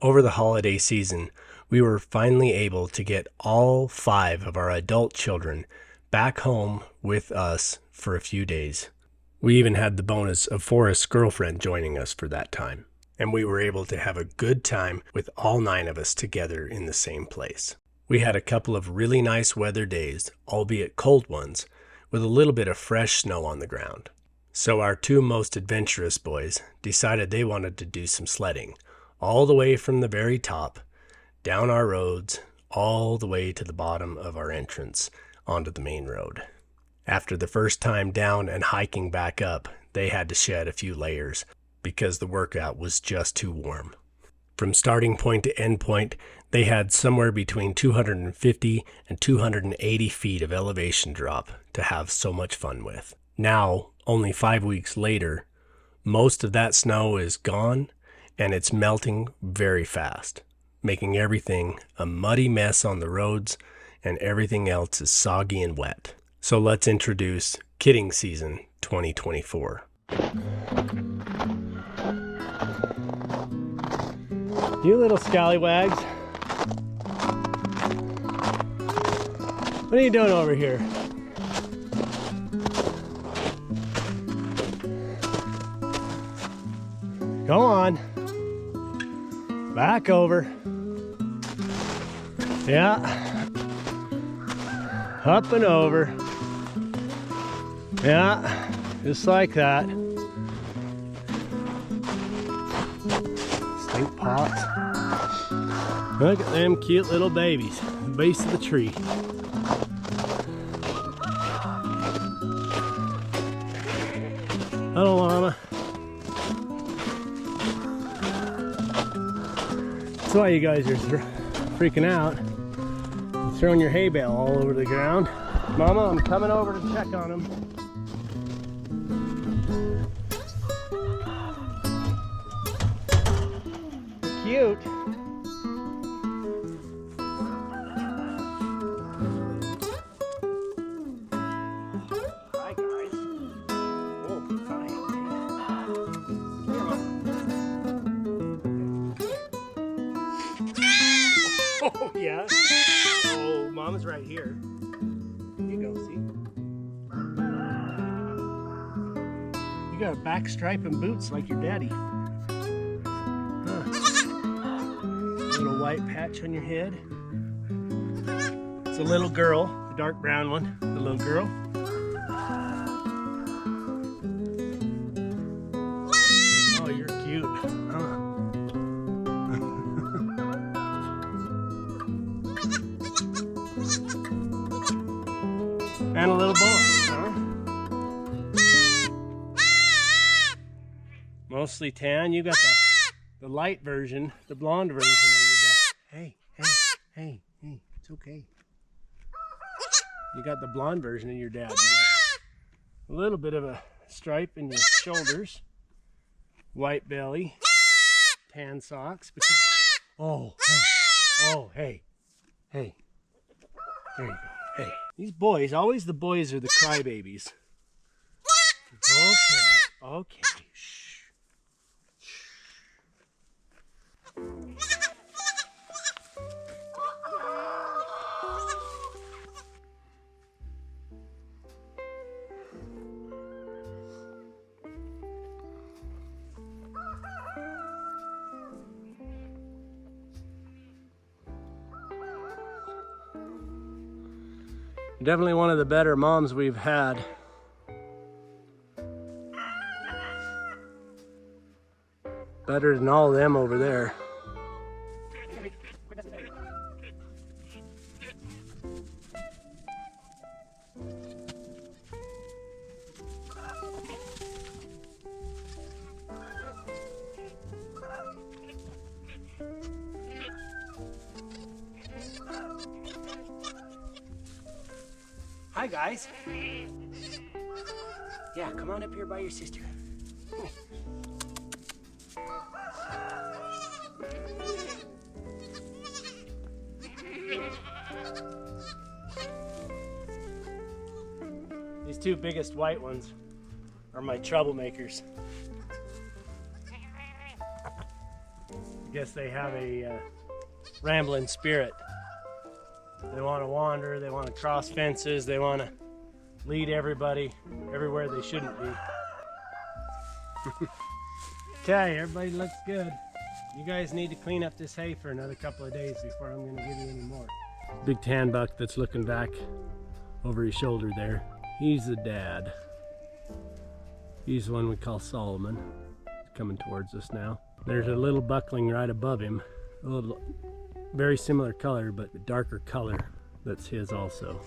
Over the holiday season, we were finally able to get all 5 of our adult children back home with us for a few days. We even had the bonus of Forrest's girlfriend joining us for that time, and we were able to have a good time with all 9 of us together in the same place. We had a couple of really nice weather days, albeit cold ones, with a little bit of fresh snow on the ground. So our 2 most adventurous boys decided they wanted to do some sledding, all the way from the very top, down our roads, all the way to the bottom of our entrance onto the main road. After the first time down and hiking back up, they had to shed a few layers because the workout was just too warm. From starting point to end point, they had somewhere between 250 and 280 feet of elevation drop to have so much fun with. Now, only 5 weeks later, most of that snow is gone and it's melting very fast, making everything a muddy mess on the roads and everything else is soggy and wet. So let's introduce Kidding Season 2024. You little scallywags. What are you doing over here? Go on. Back over. Yeah. Up and over. Yeah. Just like that. Stink pots. Look at them cute little babies at the base of the tree. Hello, llama. That's why you guys are freaking out and throwing your hay bale all over the ground. Mama, I'm coming over to check on them. Cute. Hi guys. Oh, hi. Oh yeah. Oh, Mama's right here. You go see. You got a back stripe and boots like your daddy. Little white patch on your head. It's a little girl, the dark brown one, the little girl. Oh, you're cute. And a little boy, huh? Mostly tan. You got the light version, the blonde version of your dad. Hey, it's okay. You got the blonde version of your dad. You got a little bit of a stripe in your shoulders, white belly, tan socks. But hey. There you go. Hey, these boys, always the boys are the crybabies. Okay. Shh. Definitely one of the better moms we've had. Better than all of them over there. Hi guys. Yeah, come on up here by your sister. These 2 biggest white ones are my troublemakers. guess they have a rambling spirit. They want to wander, they want to cross fences, they want to lead everybody everywhere they shouldn't be. Okay, everybody looks good. You guys need to clean up this hay for another couple of days before I'm going to give you any more. Big tan buck that's looking back over his shoulder there. He's the dad. He's the one we call Solomon. He's coming towards us now. There's a little buckling right above him. A little, very similar color, but a darker color. That's his also.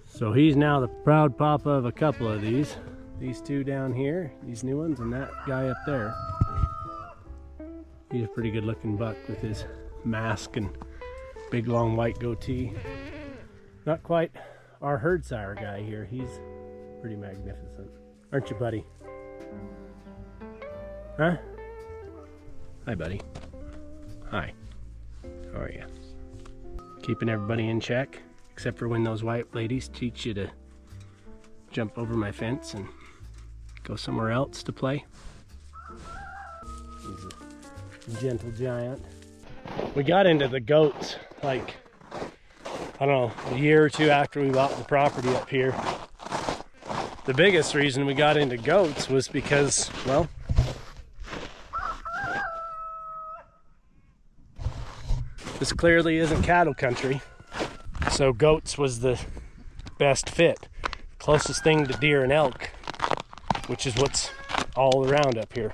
So he's now the proud papa of a couple of these. These two down here, these new ones, and that guy up there. He's a pretty good looking buck with his mask and big long white goatee. Not quite our herd sire guy here. He's pretty magnificent. Aren't you, buddy? Huh? Hi, buddy. Hi. How are you? Keeping everybody in check, except for when those white ladies teach you to jump over my fence and go somewhere else to play. He's a gentle giant. We got into the goats like, I don't know, a year or two after we bought the property up here. The biggest reason we got into goats was because, well, this clearly isn't cattle country, so goats was the best fit. Closest thing to deer and elk, which is what's all around up here.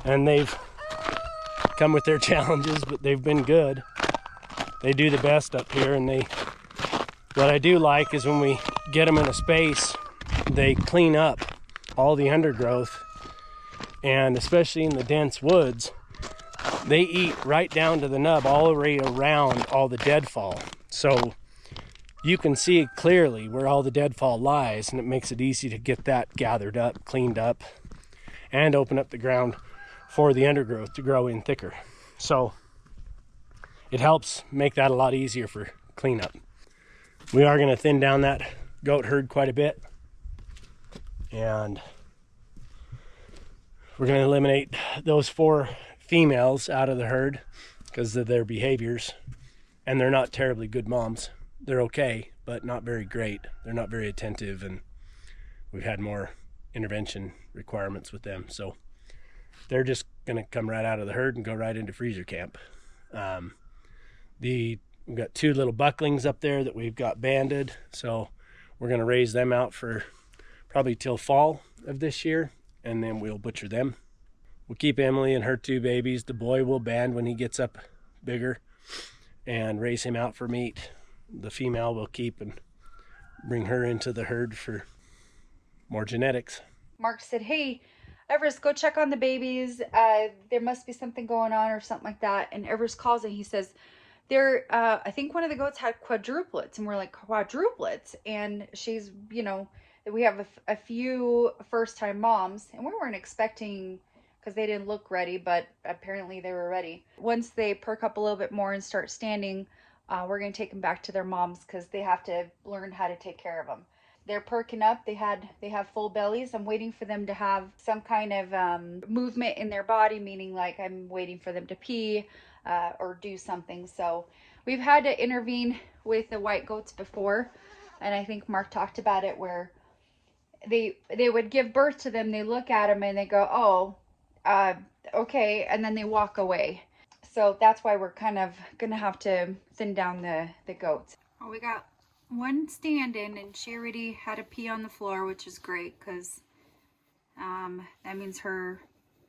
And they've come with their challenges, but they've been good. They do the best up here, and what I do like is when we get them in a space, they clean up all the undergrowth, and especially in the dense woods, they eat right down to the nub all the way around all the deadfall. So you can see clearly where all the deadfall lies, and it makes it easy to get that gathered up, cleaned up, and open up the ground for the undergrowth to grow in thicker. So it helps make that a lot easier for cleanup. We are going to thin down that goat herd quite a bit, and we're going to eliminate those 4 females out of the herd because of their behaviors, and they're not terribly good moms. They're okay, but not very great. They're not very attentive, and we've had more intervention requirements with them. So they're just going to come right out of the herd and go right into freezer camp. We've got 2 little bucklings up there that we've got banded, so we're going to raise them out for probably till fall of this year, and then we'll butcher them. We'll keep Emily and her 2 babies. The boy will band when he gets up bigger and raise him out for meat. The female will keep and bring her into the herd for more genetics. Mark said, hey, Everest, go check on the babies. There must be something going on or something like that. And Everest calls and he says, I think one of the goats had quadruplets. And we're like, quadruplets? And she's, we have a few first-time moms, and we weren't expecting, because they didn't look ready, but apparently they were ready. Once they perk up a little bit more and start standing, we're going to take them back to their moms because they have to learn how to take care of them. They're perking up. They have full bellies. I'm waiting for them to have some kind of movement in their body, meaning like I'm waiting for them to pee or do something. So we've had to intervene with the white goats before, and I think Mark talked about it where they would give birth to them. They look at them and they go, oh, okay, and then they walk away. So that's why we're kind of gonna have to thin down the goats. Well, we got one stand-in, and she already had a pee on the floor, which is great because that means her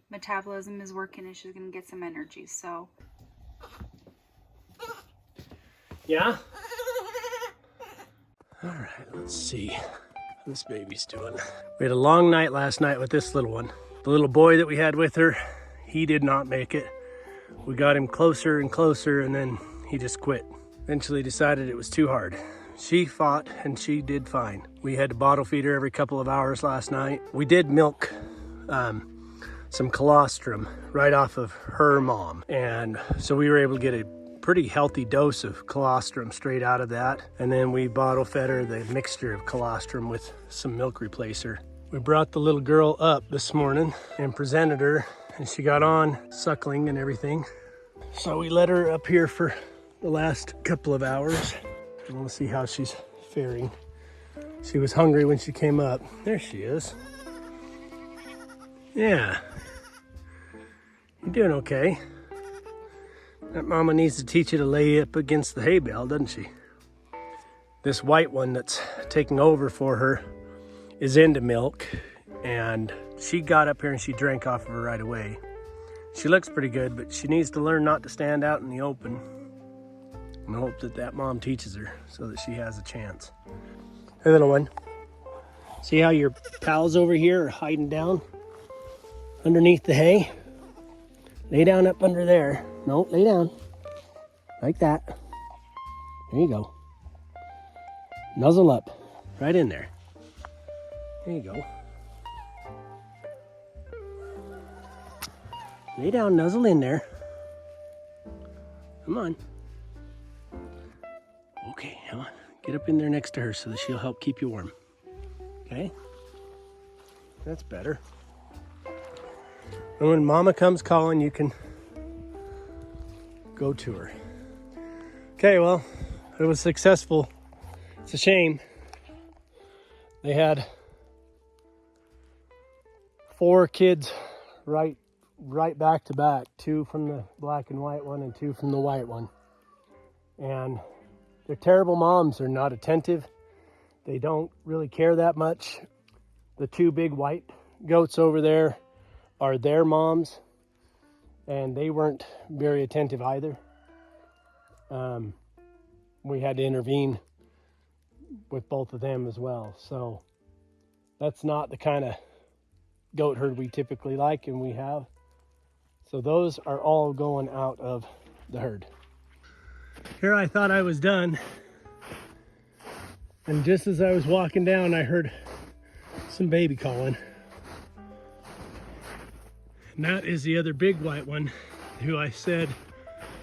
metabolism is working and she's gonna get some energy. So yeah. All right, let's see how this baby's doing. We had a long night last night with this little one. The little boy that we had with her, he did not make it. We got him closer and closer, and then he just quit. Eventually decided it was too hard. She fought and she did fine. We had to bottle feed her every couple of hours last night. We did milk some colostrum right off of her mom, and so we were able to get a pretty healthy dose of colostrum straight out of that. And then we bottle fed her the mixture of colostrum with some milk replacer. We brought the little girl up this morning and presented her, and she got on suckling and everything. So we let her up here for the last couple of hours. I want to see how she's faring. She was hungry when she came up. There she is. Yeah. You're doing okay. That mama needs to teach you to lay up against the hay bale, doesn't she? This white one that's taking over for her is into milk, and she got up here and she drank off of her right away. She looks pretty good, but she needs to learn not to stand out in the open. And I hope that that mom teaches her so that she has a chance. Hey, little one. See how your pals over here are hiding down underneath the hay? Lay down up under there. No, lay down. Like that. There you go. Nuzzle up. Right in there. There you go. Lay down, nuzzle in there. Come on. Okay, come on. Get up in there next to her so that she'll help keep you warm. Okay? That's better. And when mama comes calling, you can go to her. Okay, well, it was successful. It's a shame. They had 4 kids right back to back, 2 from the black and white one and 2 from the white one. And they're terrible moms. They're not attentive. They don't really care that much. The 2 big white goats over there are their moms, and they weren't very attentive either. We had to intervene with both of them as well. So that's not the kind of goat herd we typically like and we have. So those are all going out of the herd. Here I thought I was done, and just as I was walking down, I heard some baby calling. And that is the other big white one who I said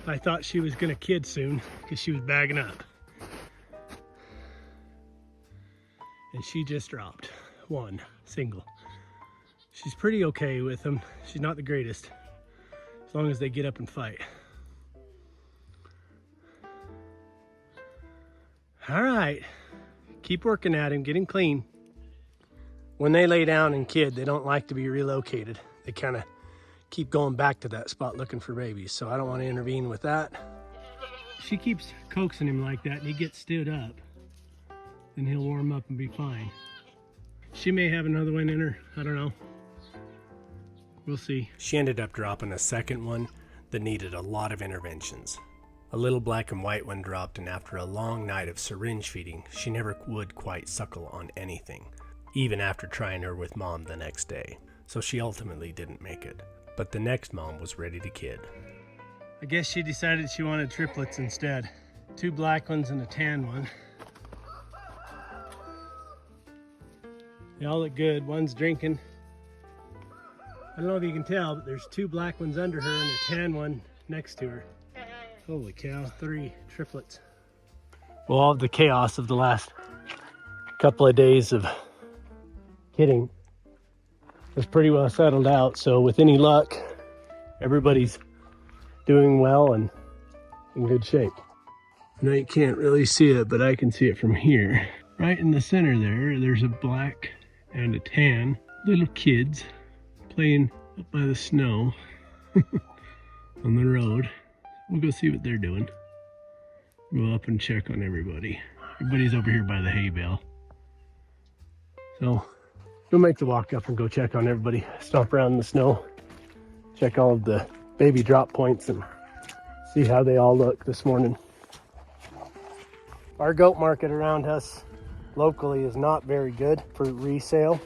I thought she was gonna kid soon because she was bagging up. And she just dropped one single. She's pretty okay with them. She's not the greatest, as long as they get up and fight. All right, keep working at him, get him clean. When they lay down and kid, they don't like to be relocated. They kind of keep going back to that spot looking for babies, so I don't want to intervene with that. She keeps coaxing him like that and he gets stood up, and he'll warm up and be fine. She may have another one in her, I don't know. We'll see. She ended up dropping a second one that needed a lot of interventions. A little black and white one dropped, and after a long night of syringe feeding, she never would quite suckle on anything, even after trying her with mom the next day. So she ultimately didn't make it. But the next mom was ready to kid. I guess she decided she wanted triplets instead. 2 black ones and a tan one. They all look good. One's drinking. I don't know if you can tell, but there's 2 black ones under her and a tan one next to her. Holy cow, 3 triplets. Well, all of the chaos of the last couple of days of kidding is pretty well settled out. So with any luck, everybody's doing well and in good shape. Now you can't really see it, but I can see it from here. Right in the center there's a black and a tan. Little kids playing up by the snow on the road. We'll go see what they're doing. Go up and check on everybody. Everybody's over here by the hay bale. So we'll make the walk up and go check on everybody. Stomp around in the snow. Check all of the baby drop points and see how they all look this morning. Our goat market around us locally is not very good for resale.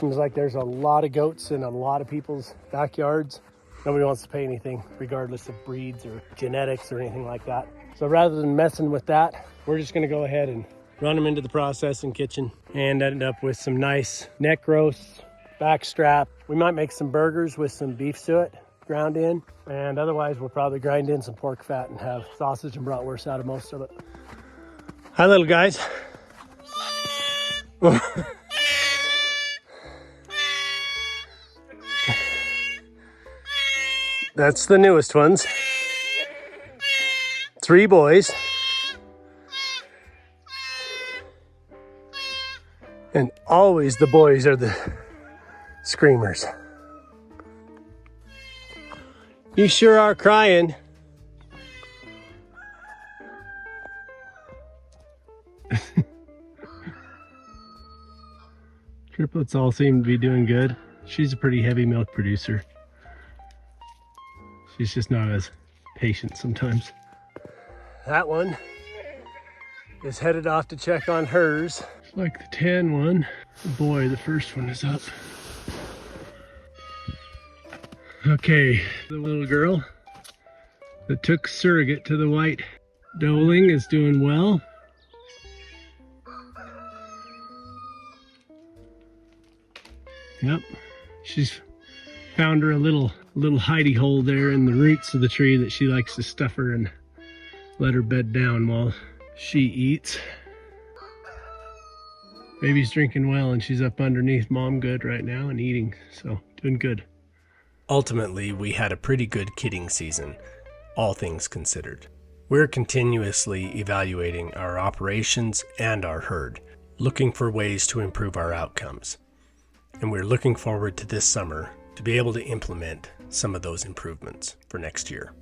Seems like there's a lot of goats in a lot of people's backyards. Nobody wants to pay anything, regardless of breeds or genetics or anything like that. So rather than messing with that, we're just gonna go ahead and run them into the processing kitchen and end up with some nice neck roasts, back strap. We might make some burgers with some beef suet ground in, and otherwise we'll probably grind in some pork fat and have sausage and bratwurst out of most of it. Hi, little guys. That's the newest ones. 3 boys. And always the boys are the screamers. You sure are crying. Triplets all seem to be doing good. She's a pretty heavy milk producer. She's just not as patient sometimes. That one is headed off to check on hers. It's like the tan one. Boy, the first one is up. Okay, the little girl that took surrogate to the white doeling is doing well. Yep, she's found her a little hidey hole there in the roots of the tree that she likes to stuff her and let her bed down while she eats. Baby's drinking well and she's up underneath mom good right now and eating, so doing good. Ultimately, we had a pretty good kidding season, all things considered. We're continuously evaluating our operations and our herd, looking for ways to improve our outcomes. And we're looking forward to this summer to be able to implement some of those improvements for next year.